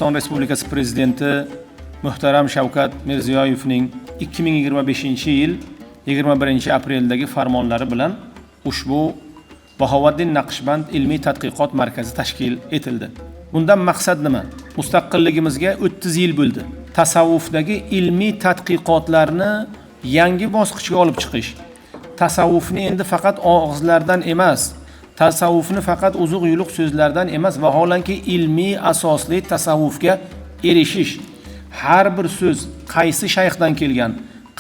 Qozog'iston Respublikasi Prezidenti muhtaram Shavkat Mirziyoyevning 2025-yil 21-apreldagi farmonlari bilan ushbu Bahovuddin Naqshband ilmiy tadqiqot markazi tashkil etildi. Bundan maqsad nima? Mustaqilligimizga 30 yil bo'ldi. Tasavvufdagi ilmiy tadqiqotlarni yangi bosqichga olib chiqish. Tasavvufni endi faqat og'izlardan emas, tasavvufni faqat uzuq-yuluq so'zlardan emas, vaholanki ilmiy asosli tasavvufga erishish. Har bir so'z qaysi shayxdan kelgan,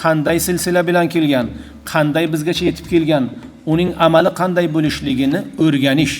qanday silsila bilan kelgan, qanday bizgacha yetib kelgan, uning amali qanday bo'lishligini o'rganish.